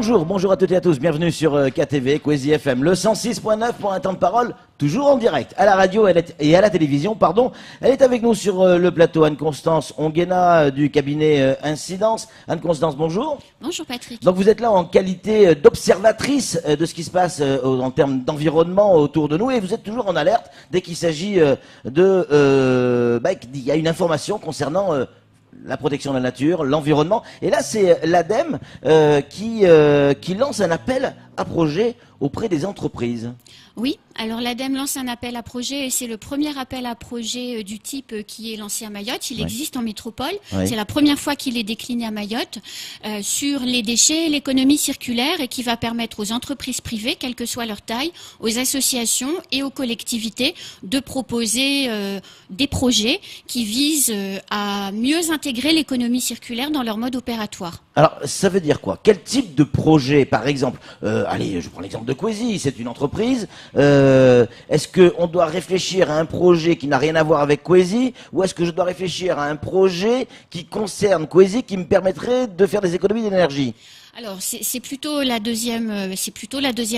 Bonjour, bonjour à toutes et à tous, bienvenue sur KTV, Kwezi FM, le 106.9 pour un temps de parole, toujours en direct, à la radio et à la télévision, pardon. Elle est avec nous sur le plateau, Anne-Constance Onguena du cabinet Incidence. Anne-Constance, bonjour. Bonjour Patrick. Donc vous êtes là en qualité d'observatrice de ce qui se passe en termes d'environnement autour de nous et vous êtes toujours en alerte dès qu'il s'agit il y a une information concernant la protection de la nature, l'environnement. Et là, c'est l'ADEME qui lance un appel à projet auprès des entreprises. Oui, alors l'ADEME lance un appel à projet et c'est le premier appel à projet du type qui est lancé à Mayotte. Il existe en métropole. Oui. C'est la première fois qu'il est décliné à Mayotte sur les déchets, l'économie circulaire et qui va permettre aux entreprises privées, quelle que soit leur taille, aux associations et aux collectivités de proposer des projets qui visent à mieux intégrer l'économie circulaire dans leur mode opératoire. Alors, ça veut dire quoi? Quel type de projet, par exemple allez, je prends l'exemple de Kwezi, c'est une entreprise. Est-ce qu'on doit réfléchir à un projet qui n'a rien à voir avec Kwezi ou est-ce que je dois réfléchir à un projet qui concerne Kwezi qui me permettrait de faire des économies d'énergie? Alors c'est plutôt la deuxième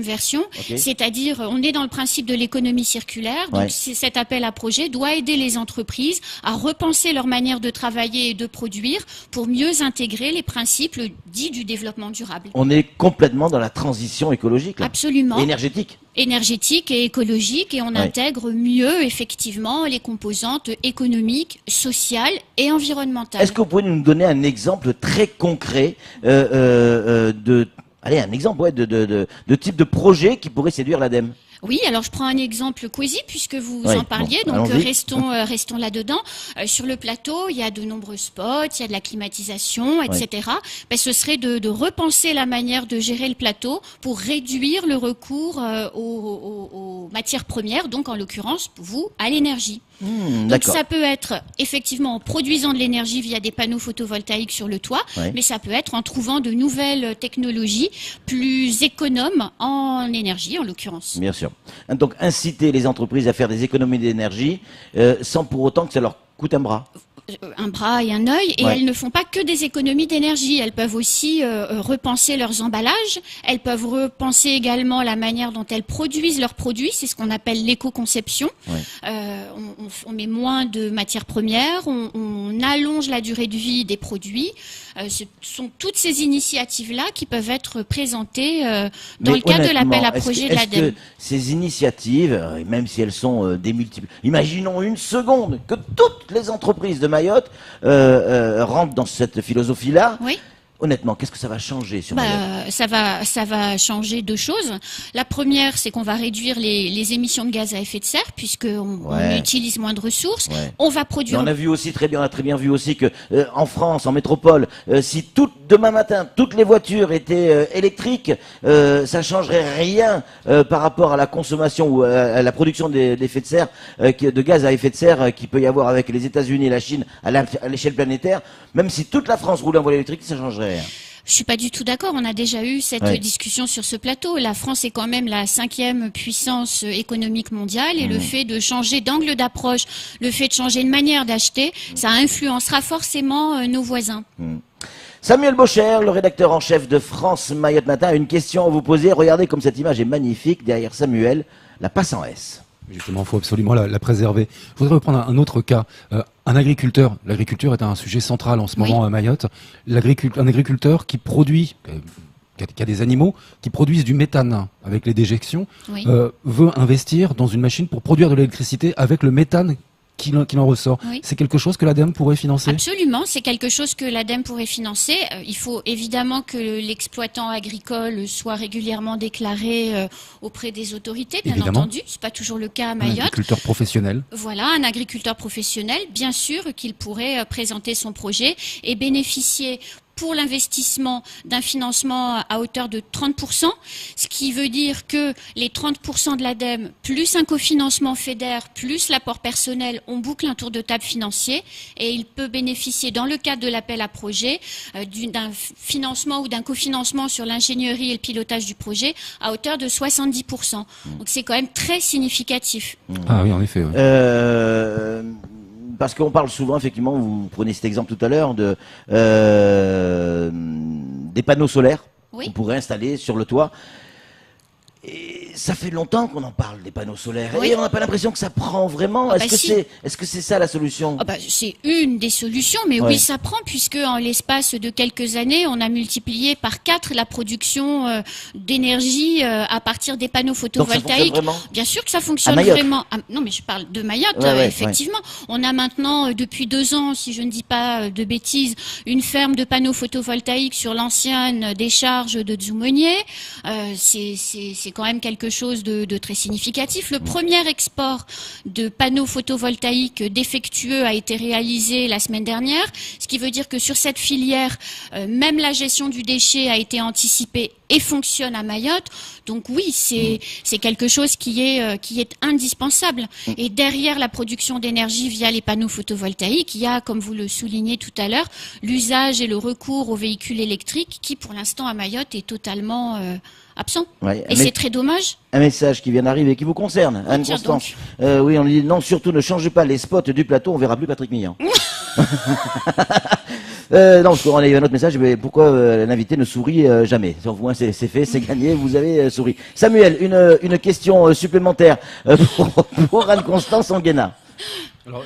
version, okay. C'est-à-dire on est dans le principe de l'économie circulaire. Donc cet appel à projet doit aider les entreprises à repenser leur manière de travailler et de produire pour mieux intégrer les principes dits du développement durable. On est complètement dans la transition écologique, là. Absolument. Énergétique et écologique et on intègre mieux effectivement les composantes économiques, sociales et environnementales. Est-ce que vous pouvez nous donner un exemple très concret de type de projet qui pourrait séduire l'ADEME? Oui, alors je prends un exemple Kwezi puisque vous en parliez, donc restons là-dedans. Sur le plateau, il y a de nombreux spots, il y a de la climatisation, etc. Ce serait de repenser la manière de gérer le plateau pour réduire le recours aux matières premières, donc en l'occurrence, vous, à l'énergie. Donc ça peut être effectivement en produisant de l'énergie via des panneaux photovoltaïques sur le toit, mais ça peut être en trouvant de nouvelles technologies plus économes en énergie, en l'occurrence. Bien sûr. Donc inciter les entreprises à faire des économies d'énergie sans pour autant que ça leur coûte un bras. Un bras et un œil, et elles ne font pas que des économies d'énergie, elles peuvent aussi repenser leurs emballages, elles peuvent repenser également la manière dont elles produisent leurs produits, c'est ce qu'on appelle l'éco-conception. On met moins de matières premières, on allonge la durée de vie des produits. Ce sont toutes ces initiatives-là qui peuvent être présentées dans le cadre de l'appel à projet de l'ADEME. Est-ce que ces initiatives, même si elles sont démultipliées, imaginons une seconde que toutes les entreprises de Mayotte rentrent dans cette philosophie-là. Honnêtement, qu'est-ce que ça va changer sur Mayotte? Ça va changer deux choses. La première, c'est qu'on va réduire les émissions de gaz à effet de serre puisqu'on utilise moins de ressources. On va produire. Mais on a vu aussi on a très bien vu aussi que en France, en métropole, si demain matin toutes les voitures étaient électriques, ça changerait rien par rapport à la consommation ou à la production d'effets de serre, de gaz à effet de serre qu'il peut y avoir avec les États-Unis et la Chine à l'échelle planétaire. Même si toute la France roulait en voiture électrique, ça changerait rien. Je suis pas du tout d'accord. On a déjà eu cette discussion sur ce plateau. La France est quand même la 5e puissance économique mondiale et le fait de changer d'angle d'approche, le fait de changer de manière d'acheter, ça influencera forcément nos voisins. Samuel Bocher, le rédacteur en chef de France Mayotte Matin, a une question à vous poser. Regardez comme cette image est magnifique derrière Samuel, la passe en S. Justement, il faut absolument la préserver. Je voudrais reprendre un autre cas. Un agriculteur, l'agriculture est un sujet central en ce moment à Mayotte. Un agriculteur qui produit, qui a des animaux, qui produisent du méthane avec les déjections, veut investir dans une machine pour produire de l'électricité avec le méthane qu'il en ressort. C'est quelque chose que l'ADEME pourrait financer? Absolument, c'est quelque chose que l'ADEME pourrait financer. Il faut évidemment que l'exploitant agricole soit régulièrement déclaré auprès des autorités, bien entendu. C'est pas toujours le cas à Mayotte. Un agriculteur professionnel. Voilà, un agriculteur professionnel, bien sûr qu'il pourrait présenter son projet et bénéficier pour l'investissement d'un financement à hauteur de 30%, ce qui veut dire que les 30% de l'ADEME, plus un cofinancement FEDER, plus l'apport personnel, on boucle un tour de table financier et il peut bénéficier dans le cadre de l'appel à projet d'un financement ou d'un cofinancement sur l'ingénierie et le pilotage du projet à hauteur de 70%. Donc c'est quand même très significatif. Ah oui, en effet. Parce qu'on parle souvent, effectivement, vous prenez cet exemple tout à l'heure, des panneaux solaires. qu'on pourrait installer sur le toit. Et ça fait longtemps qu'on en parle des panneaux solaires et on n'a pas l'impression que ça prend vraiment. Est-ce que c'est ça la solution? C'est une des solutions, mais oui, ça prend, puisque en l'espace de quelques années, on a multiplié par 4 la production d'énergie à partir des panneaux photovoltaïques. Bien sûr que ça fonctionne vraiment. Non, mais je parle de Mayotte, effectivement. On a maintenant, depuis 2 ans, si je ne dis pas de bêtises, une ferme de panneaux photovoltaïques sur l'ancienne décharge de Dzoumogné. C'est quand même quelque chose de très significatif. Le premier export de panneaux photovoltaïques défectueux a été réalisé la semaine dernière, ce qui veut dire que sur cette filière, même la gestion du déchet a été anticipée et fonctionne à Mayotte. Donc oui, c'est quelque chose qui est indispensable. Et derrière la production d'énergie via les panneaux photovoltaïques, il y a, comme vous le soulignez tout à l'heure, l'usage et le recours aux véhicules électriques qui, pour l'instant, à Mayotte, est totalement absent. Et c'est très dommage. Un message qui vient d'arriver, qui vous concerne, Anne-Constance. Oui, on dit non, surtout ne changez pas les spots du plateau, on verra plus Patrick Millon. Non, on a eu un autre message, mais pourquoi l'invité ne sourit jamais? Au moins c'est fait, c'est gagné, vous avez souri. Samuel, une question supplémentaire pour Anne-Constance Anguena. Alors,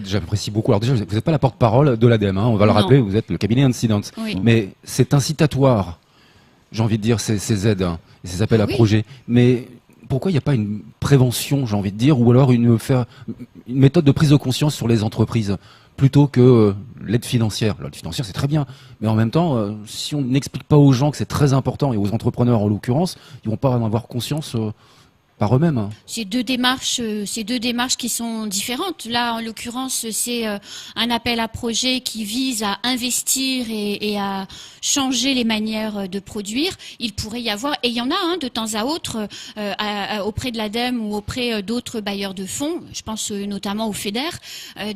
j'apprécie beaucoup. Alors déjà, vous n'êtes pas la porte-parole de l'ADEME, on va le rappeler, vous êtes le cabinet Incident. Oui. Mais c'est incitatoire, j'ai envie de dire, ces aides, et ces appels à projets. Mais pourquoi il n'y a pas une prévention, j'ai envie de dire, ou alors une méthode de prise de conscience sur les entreprises plutôt que l'aide financière? L'aide financière, c'est très bien, mais en même temps, si on n'explique pas aux gens que c'est très important, et aux entrepreneurs en l'occurrence, ils vont pas en avoir conscience par eux-mêmes. C'est deux démarches qui sont différentes. Là, en l'occurrence, c'est un appel à projet qui vise à investir et à changer les manières de produire. Il pourrait y avoir, et il y en a de temps à autre, auprès de l'ADEME ou auprès d'autres bailleurs de fonds, je pense notamment au FEDER,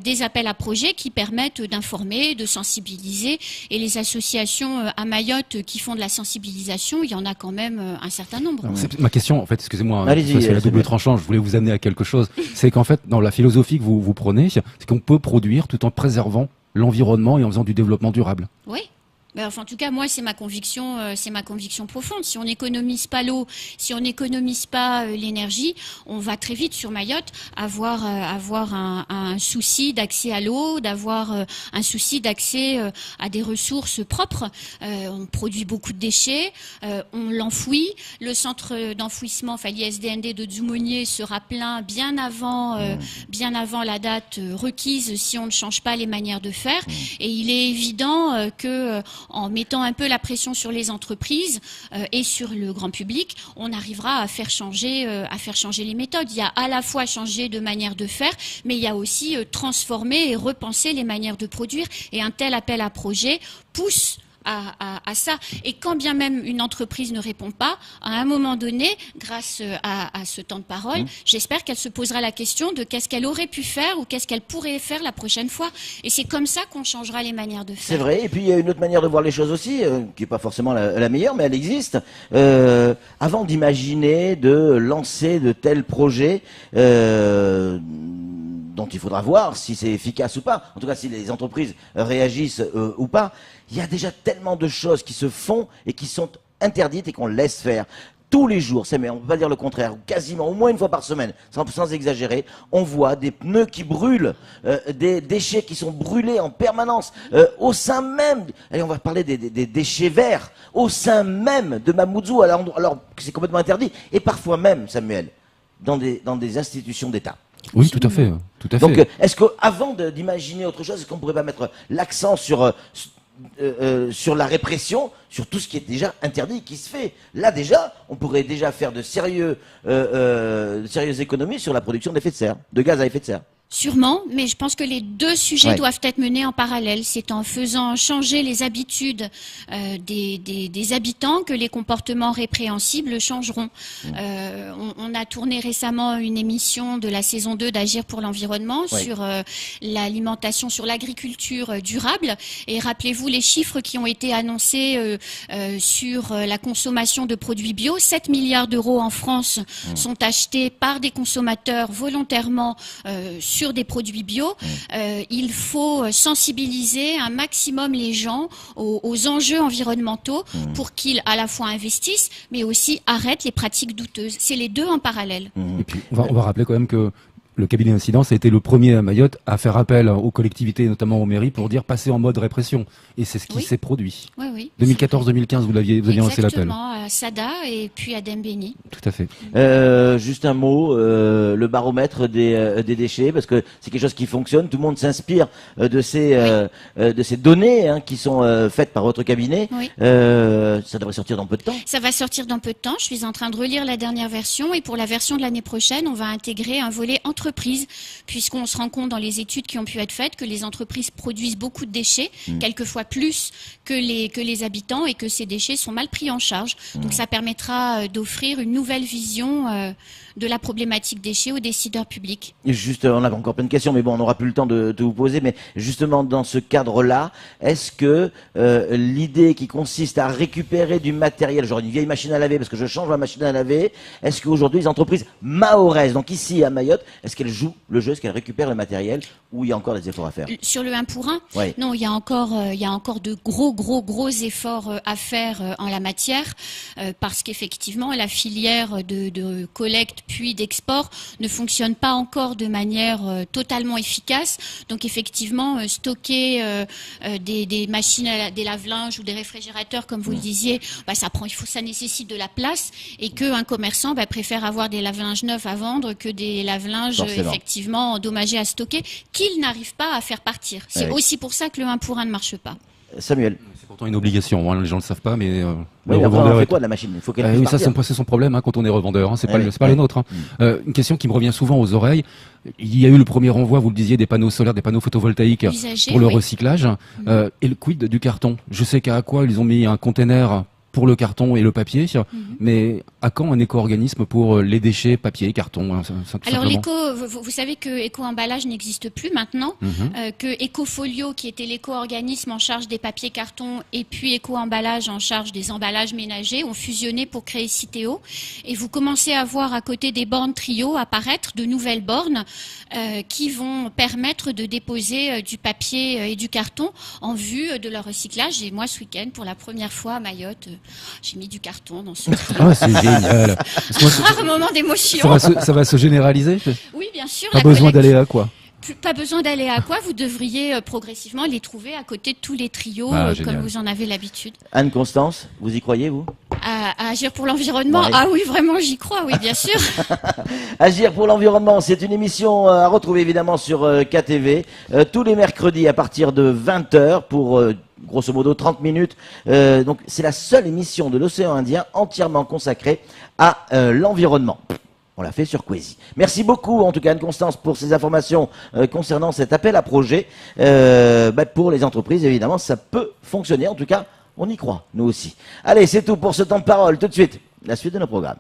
des appels à projets qui permettent d'informer, de sensibiliser. Et les associations à Mayotte qui font de la sensibilisation, il y en a quand même un certain nombre. Ma question, en fait, excusez-moi, c'est la double tranchant, je voulais vous amener à quelque chose. C'est qu'en fait, dans la philosophie que vous prenez, c'est qu'on peut produire tout en préservant l'environnement et en faisant du développement durable. Oui. Enfin, en tout cas, moi, c'est ma conviction profonde. Si on n'économise pas l'eau, si on n'économise pas l'énergie, on va très vite sur Mayotte avoir un souci d'accès à l'eau, d'avoir un souci d'accès à des ressources propres. On produit beaucoup de déchets, on l'enfouit. Le centre d'enfouissement, l'ISDND de Dzoumogné sera plein bien avant la date requise si on ne change pas les manières de faire. Et il est évident que en mettant un peu la pression sur les entreprises et sur le grand public, on arrivera à faire changer les méthodes. Il y a à la fois changer de manière de faire, mais il y a aussi transformer et repenser les manières de produire. Et un tel appel à projet pousse à ça. Et quand bien même une entreprise ne répond pas, à un moment donné, grâce à ce temps de parole, j'espère qu'elle se posera la question de qu'est-ce qu'elle aurait pu faire ou qu'est-ce qu'elle pourrait faire la prochaine fois. Et c'est comme ça qu'on changera les manières de faire. C'est vrai. Et puis il y a une autre manière de voir les choses aussi, qui n'est pas forcément la meilleure, mais elle existe. Avant d'imaginer de lancer de tels projets, dont il faudra voir si c'est efficace ou pas, en tout cas si les entreprises réagissent ou pas, il y a déjà tellement de choses qui se font et qui sont interdites et qu'on laisse faire. Tous les jours, mais on ne peut pas dire le contraire, quasiment au moins une fois par semaine, sans exagérer, on voit des pneus qui brûlent, des déchets qui sont brûlés en permanence, au sein même, allez, on va parler des déchets verts, au sein même de Mamoudzou, alors que c'est complètement interdit, et parfois même, Samuel, dans des institutions d'État. Oui, tout à fait. Donc, est-ce qu'avant d'imaginer autre chose, est-ce qu'on ne pourrait pas mettre l'accent sur la répression, sur tout ce qui est déjà interdit, qui se fait? Là, déjà, on pourrait déjà faire de sérieuses économies sur la production de gaz à effet de serre. Sûrement, mais je pense que les deux sujets doivent être menés en parallèle. C'est en faisant changer les habitudes des habitants que les comportements répréhensibles changeront. On a tourné récemment une émission de la saison 2 d'Agir pour l'environnement sur l'alimentation, sur l'agriculture durable. Et rappelez-vous les chiffres qui ont été annoncés sur la consommation de produits bio. 7 milliards d'euros en France sont achetés par des consommateurs volontairement sur des produits bio, il faut sensibiliser un maximum les gens aux enjeux environnementaux pour qu'ils à la fois investissent, mais aussi arrêtent les pratiques douteuses. C'est les deux en parallèle. Et puis, on va rappeler quand même que le cabinet d'incidence a été le premier à Mayotte à faire appel aux collectivités, notamment aux mairies, pour dire passer en mode répression. Et c'est ce qui s'est produit. Oui, oui. 2014-2015, vous aviez lancé l'appel. Exactement, à Sada et puis à Dembéni. Tout à fait. Juste un mot, le baromètre des déchets, parce que c'est quelque chose qui fonctionne. Tout le monde s'inspire de ces données qui sont faites par votre cabinet. Oui. Ça devrait sortir dans peu de temps. Ça va sortir dans peu de temps. Je suis en train de relire la dernière version et pour la version de l'année prochaine, on va intégrer un volet entreprise, puisqu'on se rend compte dans les études qui ont pu être faites que les entreprises produisent beaucoup de déchets, quelquefois plus que les habitants, et que ces déchets sont mal pris en charge. Donc ça permettra d'offrir une nouvelle vision de la problématique déchets aux décideurs publics. Juste, on avait encore plein de questions, mais bon, on n'aura plus le temps de vous poser. Mais justement, dans ce cadre-là, est-ce que l'idée qui consiste à récupérer du matériel, genre une vieille machine à laver, parce que je change ma machine à laver, est-ce qu'aujourd'hui les entreprises mahoraises, donc ici à Mayotte, est-ce qu'elles jouent le jeu, est-ce qu'elles récupèrent le matériel, ou il y a encore des efforts à faire? Sur le 1 pour 1, oui. Non, il y a encore de gros efforts à faire en la matière, parce qu'effectivement la filière de collecte puis d'export ne fonctionne pas encore de manière totalement efficace. Donc effectivement, stocker des machines, des lave-linges ou des réfrigérateurs, comme vous le disiez, ça nécessite de la place, et qu'un commerçant préfère avoir des lave-linges neufs à vendre que des lave-linges effectivement endommagés à stocker, qu'il n'arrive pas à faire partir. C'est aussi pour ça que le 1 pour 1 ne marche pas. Samuel. C'est pourtant une obligation, les gens ne le savent pas, mais le revendeur on fait quoi de la machine? Il faut qu'elle puisse partir. Ça, c'est son problème quand on est revendeur, c'est pas le nôtre. Une question qui me revient souvent aux oreilles. Il y a eu le premier renvoi, vous le disiez, des panneaux solaires, des panneaux photovoltaïques pour le recyclage. Et le quid du carton? Je sais qu'à Aqua, ils ont mis un container pour le carton et le papier, mais à quand un éco-organisme pour les déchets papier, carton Alors vous savez que Éco-emballage n'existe plus maintenant, que Écofolio, qui était l'éco-organisme en charge des papiers cartons, et puis Éco-emballage en charge des emballages ménagers, ont fusionné pour créer Citeo, et vous commencez à voir à côté des bornes Trio apparaître de nouvelles bornes qui vont permettre de déposer du papier et du carton en vue de leur recyclage. Et moi, ce week-end, pour la première fois à Mayotte, j'ai mis du carton dans ce Trio. Ah, c'est génial. Un moment d'émotion. Ça va se généraliser? Oui, bien sûr. Pas besoin d'aller à quoi? Pas besoin d'aller à quoi, vous devriez progressivement les trouver à côté de tous les trios, comme vous en avez l'habitude. Anne-Constance, vous y croyez, vous? À agir pour l'environnement? Ah oui, vraiment, j'y crois, oui, bien sûr. Agir pour l'environnement, c'est une émission à retrouver évidemment sur KTV, tous les mercredis à partir de 20h pour grosso modo 30 minutes. Donc c'est la seule émission de l'océan Indien entièrement consacrée à l'environnement. On l'a fait sur Quasi. Merci beaucoup, en tout cas, Anne-Constance, pour ces informations concernant cet appel à projet. Pour les entreprises, évidemment, ça peut fonctionner. En tout cas, on y croit, nous aussi. Allez, c'est tout pour ce temps de parole. Tout de suite, la suite de nos programmes.